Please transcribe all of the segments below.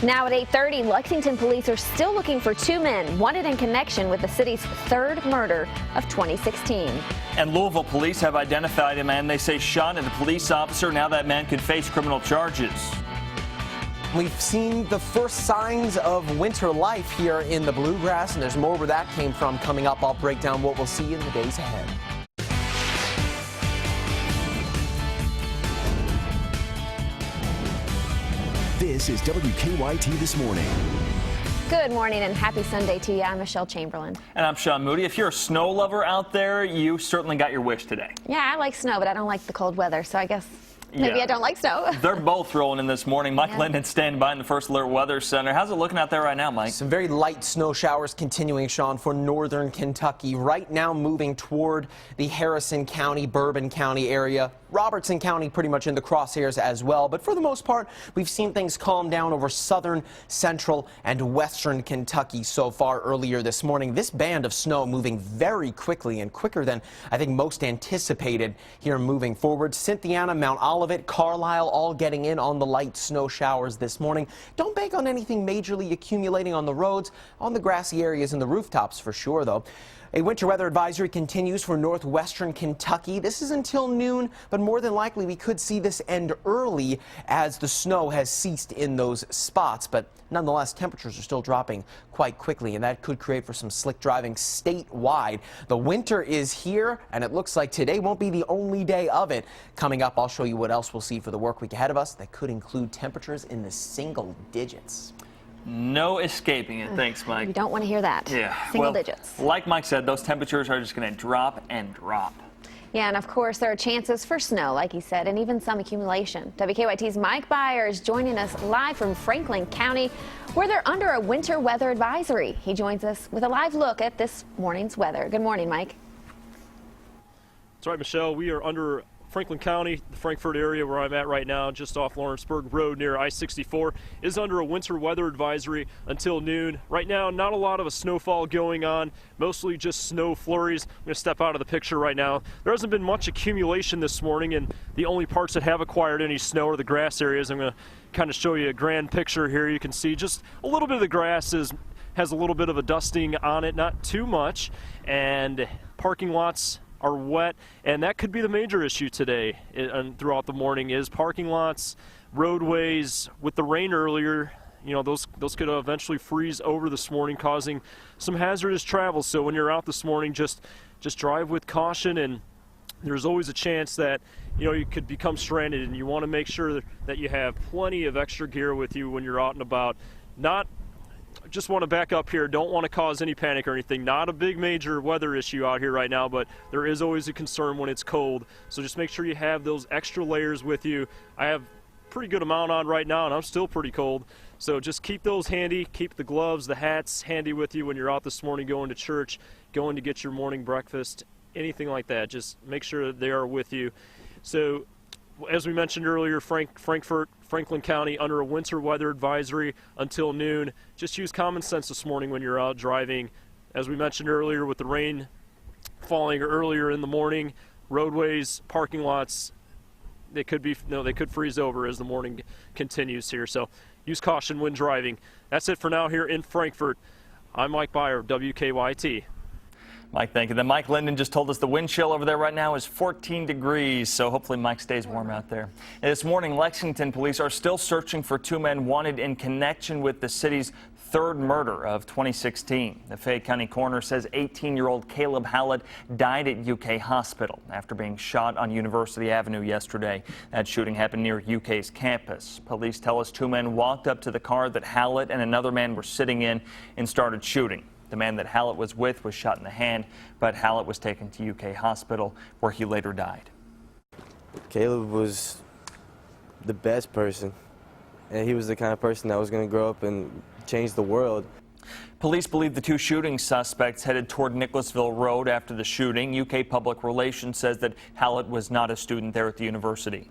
Now at 8:30, Lexington police are still looking for two men wanted in connection with the city's third murder of 2016. And Louisville police have identified a man they say shot at a police officer. Now that man could face criminal charges. We've seen the first signs of winter life here in the Bluegrass, and there's more where that came from coming up. I'll break down what we'll see in the days ahead. This is WKYT This Morning. Good morning and happy Sunday to you. I'm Michelle Chamberlain. And I'm Sean Moody. If you're a snow lover out there, you certainly got your wish today. Yeah, I like snow, but I don't like the cold weather, so I guess maybe I don't like snow. They're both rolling in this morning. Mike Linden standing by in the First Alert Weather Center. How's it looking out there right now, Mike? Some very light snow showers continuing, Sean, for northern Kentucky. Right now moving toward the Harrison County, Bourbon County area. Robertson County pretty much in the crosshairs as well. But for the most part, we've seen things calm down over southern, central, and western Kentucky so far earlier this morning. This band of snow moving very quickly and quicker than I think most anticipated here moving forward. Cynthiana, Mount Olivet, Carlisle all getting in on the light snow showers this morning. Don't bank on anything majorly accumulating on the roads, on the grassy areas and the rooftops for sure, though. A winter weather advisory continues for northwestern Kentucky. This is until noon, but more than likely we could see this end early as the snow has ceased in those spots. But nonetheless, temperatures are still dropping quite quickly, and that could create for some slick driving statewide. The winter is here, and it looks like today won't be the only day of it. Coming up, I'll show you what else we'll see for the work week ahead of us that could include temperatures in the single digits. No escaping it. Thanks, Mike. You don't want to hear that. Yeah. Single digits. Like Mike said, those temperatures are just going to drop and drop. Yeah, and of course there are chances for snow, like he said, and even some accumulation. WKYT's Mike Byers joining us live from Franklin County, where they're under a winter weather advisory. He joins us with a live look at this morning's weather. Good morning, Mike. That's right, Michelle. We are under Franklin County, the Frankfort area where I'm at right now, just off Lawrenceburg Road near I-64, is under a winter weather advisory until noon. Right now, not a lot of a snowfall going on, mostly just snow flurries. I'm going to step out of the picture right now. There hasn't been much accumulation this morning, and the only parts that have acquired any snow are the grass areas. I'm going to kind of show you a grand picture here. You can see just a little bit of the grass has a little bit of a dusting on it, not too much, and parking lots are wet, and that could be the major issue today and throughout the morning is parking lots, roadways. With the rain earlier, you know, those could eventually freeze over this morning, causing some hazardous travel. So when you're out this morning, just drive with caution, and there's always a chance that, you know, you could become stranded, and you want to make sure that you have plenty of extra gear with you when you're out and about. Just want to back up here, don't want to cause any panic or anything. Not a big major weather issue out here right now, but there is always a concern when it's cold. So just make sure you have those extra layers with you. I have a pretty good amount on right now, and I'm still pretty cold. So just keep those handy, keep the gloves, the hats handy with you when you're out this morning going to church, going to get your morning breakfast, anything like that. Just make sure that they are with you. So as we mentioned earlier, Franklin County under a winter weather advisory until noon. Just use common sense this morning when you're out driving. As we mentioned earlier, with the rain falling earlier in the morning, roadways, parking lots, they could freeze over as the morning continues here. So use caution when driving. That's it for now here in Frankfort. I'm Mike Byer, WKYT. Mike, thank you. Then Mike Linden just told us the wind chill over there right now is 14 degrees, so hopefully Mike stays warm out there. And this morning, Lexington police are still searching for two men wanted in connection with the city's third murder of 2016. The Fayette County coroner says 18-year-old Caleb Hallett died at UK Hospital after being shot on University Avenue yesterday. That shooting happened near UK's campus. Police tell us two men walked up to the car that Hallett and another man were sitting in and started shooting. The man that Hallett was with was shot in the hand, but Hallett was taken to UK Hospital, where he later died. Caleb was the best person, and he was the kind of person that was going to grow up and change the world. Police believe the two shooting suspects headed toward Nicholasville Road after the shooting. UK Public Relations says that Hallett was not a student there at the university.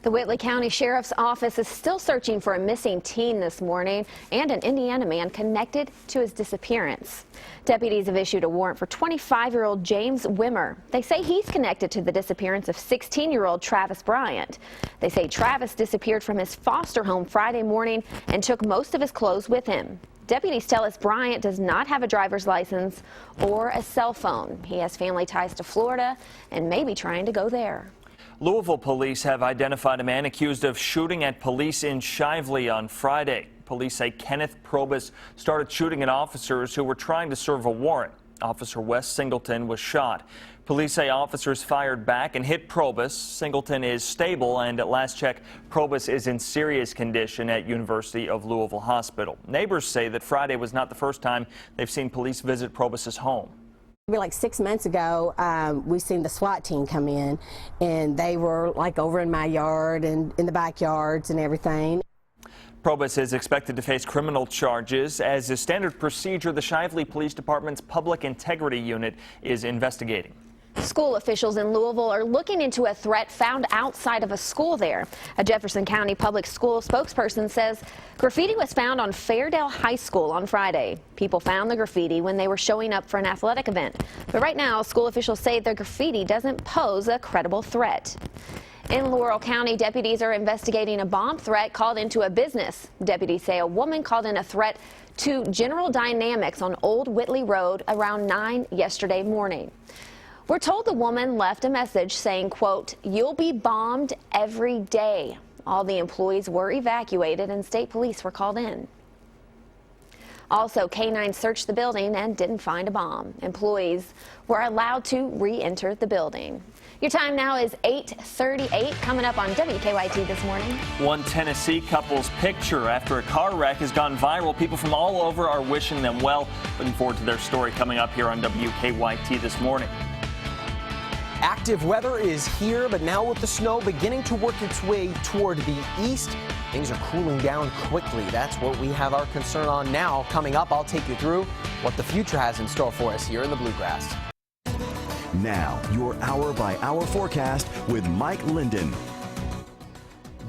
The Whitley County Sheriff's Office is still searching for a missing teen this morning and an Indiana man connected to his disappearance. Deputies have issued a warrant for 25-year-old James Wimmer. They say he's connected to the disappearance of 16-year-old Travis Bryant. They say Travis disappeared from his foster home Friday morning and took most of his clothes with him. Deputies tell us Bryant does not have a driver's license or a cell phone. He has family ties to Florida and may be trying to go there. Louisville police have identified a man accused of shooting at police in Shively on Friday. Police say Kenneth Probus started shooting at officers who were trying to serve a warrant. Officer Wes Singleton was shot. Police say officers fired back and hit Probus. Singleton is stable, and at last check, Probus is in serious condition at University of Louisville Hospital. Neighbors say that Friday was not the first time they've seen police visit Probus's home. Maybe like 6 months ago, we seen the SWAT team come in, and they were like over in my yard and in the backyards and everything. Probus is expected to face criminal charges. As is standard procedure, the Shively Police Department's Public Integrity Unit is investigating. School officials in Louisville are looking into a threat found outside of a school there. A Jefferson County Public School spokesperson says graffiti was found on Fairdale High School on Friday. People found the graffiti when they were showing up for an athletic event. But right now, school officials say the graffiti doesn't pose a credible threat. In Laurel County, deputies are investigating a bomb threat called into a business. Deputies say a woman called in a threat to General Dynamics on Old Whitley Road around 9 yesterday morning. We're told the woman left a message saying, quote, "You'll be bombed every day." All the employees were evacuated and state police were called in. Also, K-9 searched the building and didn't find a bomb. Employees were allowed to re-enter the building. Your time now is 8:38. Coming up on WKYT this morning. One Tennessee couple's picture after a car wreck has gone viral. People from all over are wishing them well. Looking forward to their story coming up here on WKYT this morning. Active weather is here, but now with the snow beginning to work its way toward the east, things are cooling down quickly. That's what we have our concern on now. Coming up, I'll take you through what the future has in store for us here in the Bluegrass. Now, your hour-by-hour forecast with Mike Linden.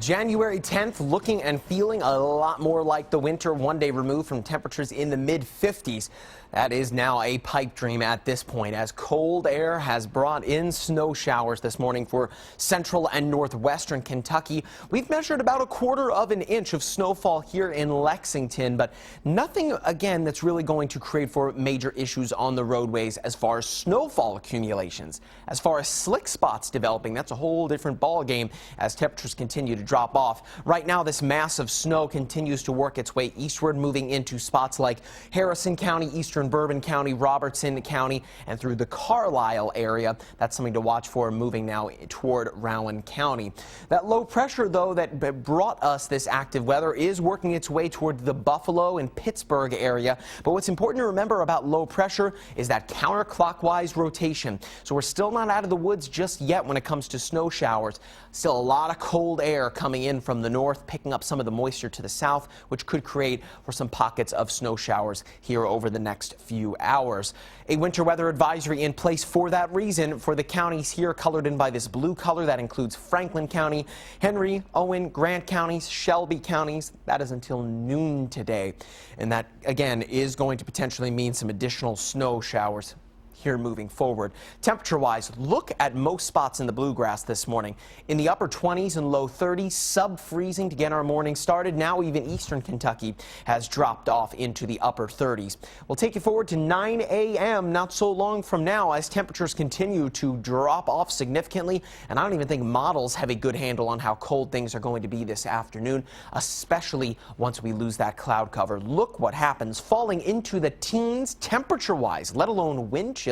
January 10th looking and feeling a lot more like the winter, one day removed from temperatures in the mid-50s. That is now a pipe dream at this point, as cold air has brought in snow showers this morning for central and northwestern Kentucky. We've measured about 1/4 of an inch of snowfall here in Lexington, but nothing, again, that's really going to create for major issues on the roadways as far as snowfall accumulations. As far as slick spots developing, that's a whole different ball game as temperatures continue to drop off. Right now, this mass of snow continues to work its way eastward, moving into spots like Harrison County, eastern Bourbon County, Robertson County, and through the Carlisle area. That's something to watch for moving now toward Rowan County. That low pressure, though, that brought us this active weather is working its way toward the Buffalo and Pittsburgh area. But what's important to remember about low pressure is that counterclockwise rotation. So we're still not out of the woods just yet when it comes to snow showers. Still a lot of cold air coming in from the north, picking up some of the moisture to the south, which could create for some pockets of snow showers here over the next few hours. A winter weather advisory in place for that reason for the counties here colored in by this blue color. That includes Franklin County, Henry, Owen, Grant counties, Shelby counties. That is until noon today. And that, again, is going to potentially mean some additional snow showers here moving forward. Temperature-wise, look at most spots in the Bluegrass this morning. In the upper 20s and low 30s, sub-freezing to get our morning started. Now even eastern Kentucky has dropped off into the upper 30s. We'll take you forward to 9 a.m. not so long from now as temperatures continue to drop off significantly. And I don't even think models have a good handle on how cold things are going to be this afternoon, especially once we lose that cloud cover. Look what happens, falling into the teens temperature-wise, let alone wind chill.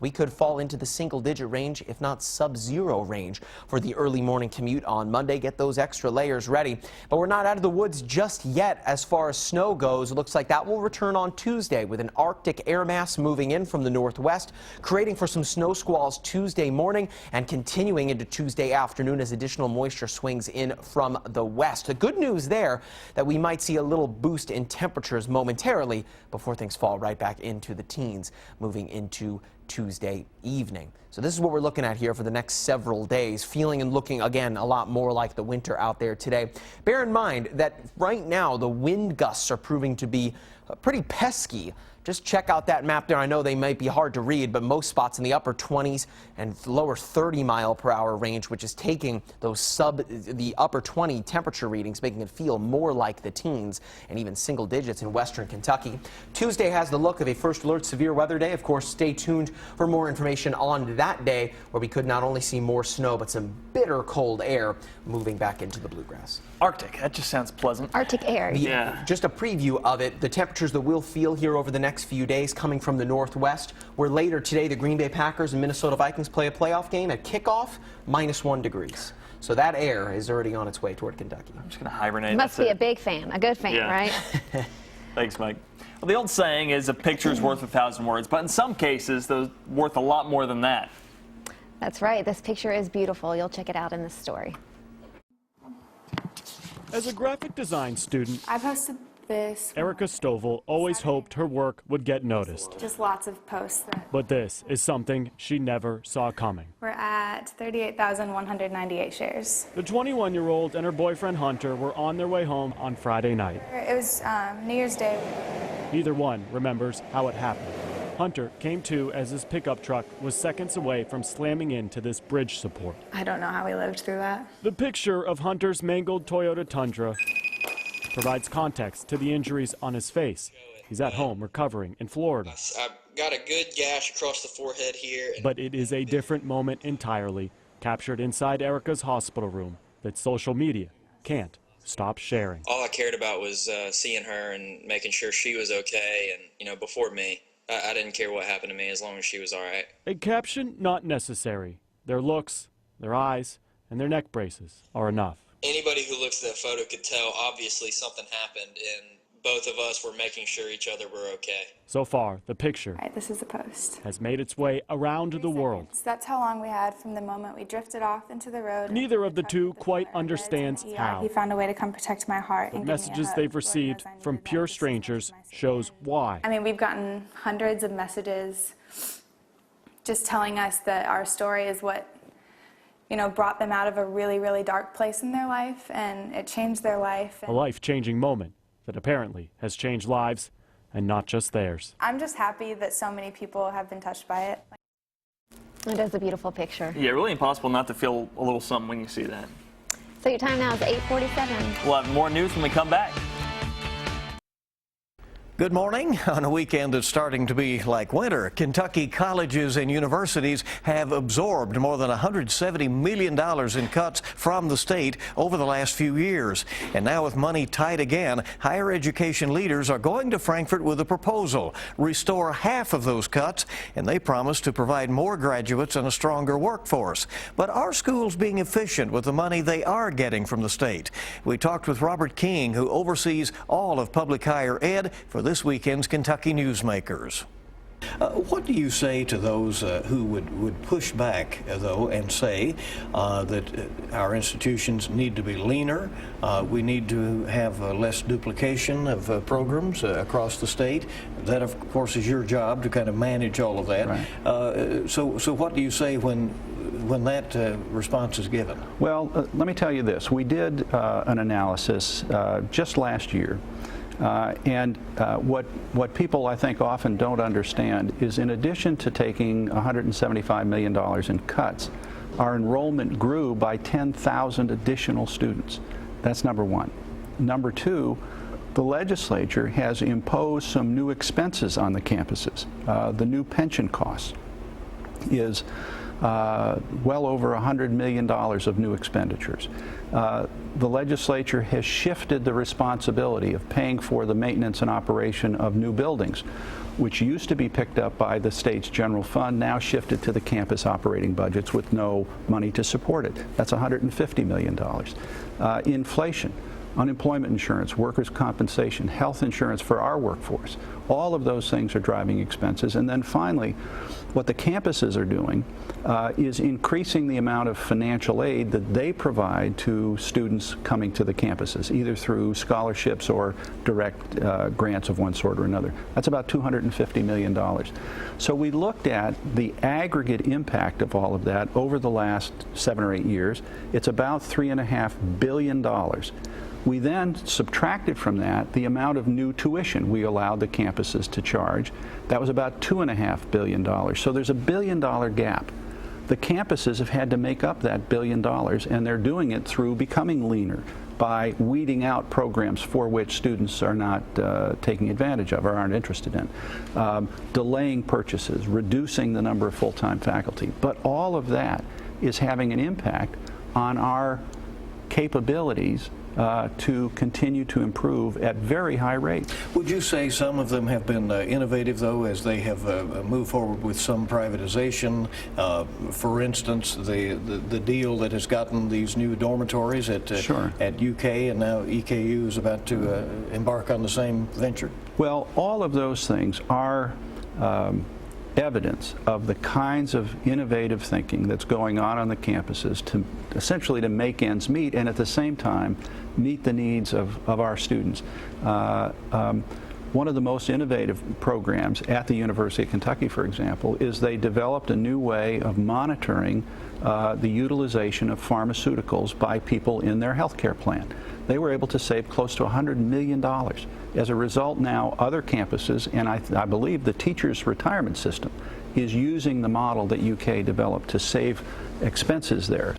We could fall into the single-digit range, if not sub-zero range, for the early morning commute on Monday. Get those extra layers ready. But we're not out of the woods just yet as far as snow goes. It looks like that will return on Tuesday with an Arctic air mass moving in from the northwest, creating for some snow squalls Tuesday morning and continuing into Tuesday afternoon as additional moisture swings in from the west. The good news there that we might see a little boost in temperatures momentarily before things fall right back into the teens moving into into Tuesday evening. So this is what we're looking at here for the next several days, feeling and looking again a lot more like the winter out there today. Bear in mind that right now the wind gusts are proving to be pretty pesky. Just check out that map there. I know they might be hard to read, but most spots in the upper 20s and lower 30-mile-per-hour range, which is taking those the upper 20 temperature readings, making it feel more like the teens and even single digits in western Kentucky. Tuesday has the look of a first alert severe weather day. Of course, stay tuned for more information on that day, where we could not only see more snow, but some bitter cold air moving back into the bluegrass. Arctic, that just sounds pleasant. Arctic air. Yeah. Just a preview of it, the temperatures that we'll feel here over the next few days coming from the northwest, where later today the Green Bay Packers and Minnesota Vikings play a playoff game at kickoff, -1 degrees. So that air is already on its way toward Kentucky. I'm just going to hibernate. Must be a big fan, a good fan, Yeah. right? Thanks, Mike. Well, the old saying is a picture's worth 1,000 words, but in some cases, those worth a lot more than that. That's right. This picture is beautiful. You'll check it out in this story. As a graphic design student, I posted this. Erica Stovall always hoped her work would get noticed. Just lots of posts. But this is something she never saw coming. We're at 38,198 shares. The 21-year-old and her boyfriend Hunter were on their way home on Friday night. It was New Year's Day. Neither one remembers how it happened. Hunter came to as his pickup truck was seconds away from slamming into this bridge support. I don't know how we lived through that. The picture of Hunter's mangled Toyota Tundra provides context to the injuries on his face. He's at home recovering in Florida. I've got a good gash across the forehead here. But it is a different moment entirely, captured inside Erica's hospital room, that social media can't stop sharing. All I cared about was seeing her and making sure she was okay, and before me. I didn't care what happened to me as long as she was all right. A caption not necessary. Their looks, their eyes, and their neck braces are enough. Anybody who looks at that photo could tell obviously something happened, and both of us were making sure each other were okay. So far, the picture All right, this is the post. has made its way around the world. That's how long we had from the moment we drifted off into the road. Neither of the two quite understands how. He found a way to come protect my heart. The and give me a messages hug they've before he received knows I from needed that. pure This is strangers my safe shows place. why. I mean, we've gotten hundreds of messages just telling us that our story is what brought them out of a really, really dark place in their life, and it changed their life. A life-changing moment that apparently has changed lives, and not just theirs. I'm just happy that so many people have been touched by it. It is a beautiful picture. Yeah, really impossible not to feel a little something when you see that. So your time now is 8:47. We'll have more news when we come back. Good morning. On a weekend that's starting to be like winter, Kentucky colleges and universities have absorbed more than $170 million in cuts from the state over the last few years. And now with money tight again, higher education leaders are going to Frankfort with a proposal. Restore half of those cuts, and they promise to provide more graduates and a stronger workforce. But are schools being efficient with the money they are getting from the state? We talked with Robert King, who oversees all of public higher ed for this weekend's Kentucky Newsmakers. What do you say to those who would push back, though, and say that our institutions need to be leaner, we need to have less duplication of programs across the state? That, of course, is your job to kind of manage all of that. Right. So what do you say when that response is given? Well, let me tell you this. We did an analysis just last year. What people, I think, often don't understand is, in addition to taking $175 million in cuts, our enrollment grew by 10,000 additional students. That's number one. Number two, the legislature has imposed some new expenses on the campuses. The new pension cost is well over $100 million of new expenditures. The legislature has shifted the responsibility of paying for the maintenance and operation of new buildings, which used to be picked up by the state's general fund, now shifted to the campus operating budgets with no money to support it. That's $150 million. Inflation. unemployment insurance, workers' compensation, health insurance for our workforce. All of those things are driving expenses. And then finally, what the campuses are doing is increasing the amount of financial aid that they provide to students coming to the campuses, either through scholarships or direct grants of one sort or another. That's about $250 million. So we looked at the aggregate impact of all of that over the last 7 or 8 years. It's about $3.5 billion. We then subtracted from that the amount of new tuition we allowed the campuses to charge. That was about $2.5 billion. So there's a $1 billion gap. The campuses have had to make up that $1 billion, and they're doing it through becoming leaner by weeding out programs for which students are not taking advantage of or aren't interested in, delaying purchases, reducing the number of full-time faculty. But all of that is having an impact on our capabilities to continue to improve at very high rates. Would you say some of them have been innovative, though, as they have moved forward with some privatization? For instance, the deal that has gotten these new dormitories at UK, and now EKU is about to embark on the same venture? Well, all of those things are evidence of the kinds of innovative thinking that's going on the campuses to essentially to make ends meet and at the same time meet the needs of our students. One of the most innovative programs at the University of Kentucky, for example, is they developed a new way of monitoring the utilization of pharmaceuticals by people in their health care plan. They were able to save close to $100 million. As a result, now other campuses, and I believe the teachers' retirement system, is using the model that UK developed to save expenses there.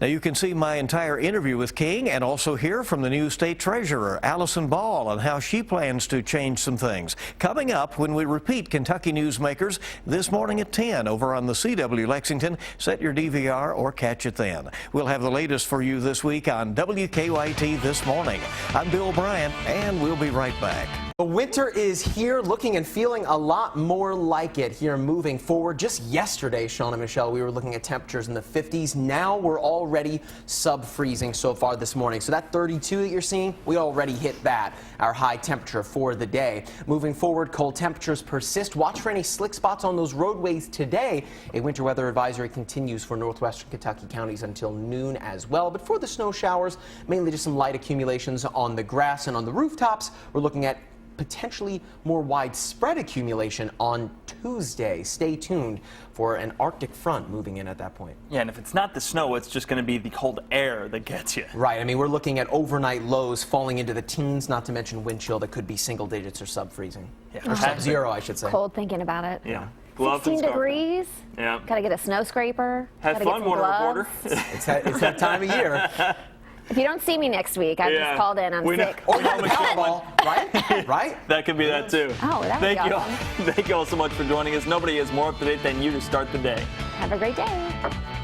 Now, you can see my entire interview with King and also hear from the new state treasurer, Allison Ball, on how she plans to change some things. Coming up when we repeat Kentucky Newsmakers this morning at 10 over on the CW Lexington. Set your DVR or catch it then. We'll have the latest for you this week on WKYT This Morning. I'm Bill Bryant, and we'll be right back. The winter is here, looking and feeling a lot more like it here moving forward. Just yesterday, Sean and Michelle, we were looking at temperatures in the 50s. Now we're already sub-freezing so far this morning. So that 32 that you're seeing, we already hit that, our high temperature for the day. Moving forward, cold temperatures persist. Watch for any slick spots on those roadways today. A winter weather advisory continues for northwestern Kentucky counties until noon as well. But for the snow showers, mainly just some light accumulations on the grass and on the rooftops. We're looking at potentially more widespread accumulation on Tuesday. Stay tuned for an Arctic front moving in at that point. Yeah, and if it's not the snow, it's just going to be the cold air that gets you. Right. I mean, we're looking at overnight lows falling into the teens, not to mention wind chill that could be single digits or sub-freezing. Yeah. Or sub-zero, I should say. Cold thinking about it. Yeah. 16 degrees. Yeah. Got to get a snow scraper. Have fun, water reporter. It's that time of year. If you don't see me next week, I just called in. I'm sick. Or the Powerball, right? Right? That could be that too. Oh, that would be awesome. Thank you all so much for joining us. Nobody is more up to date than you to start the day. Have a great day.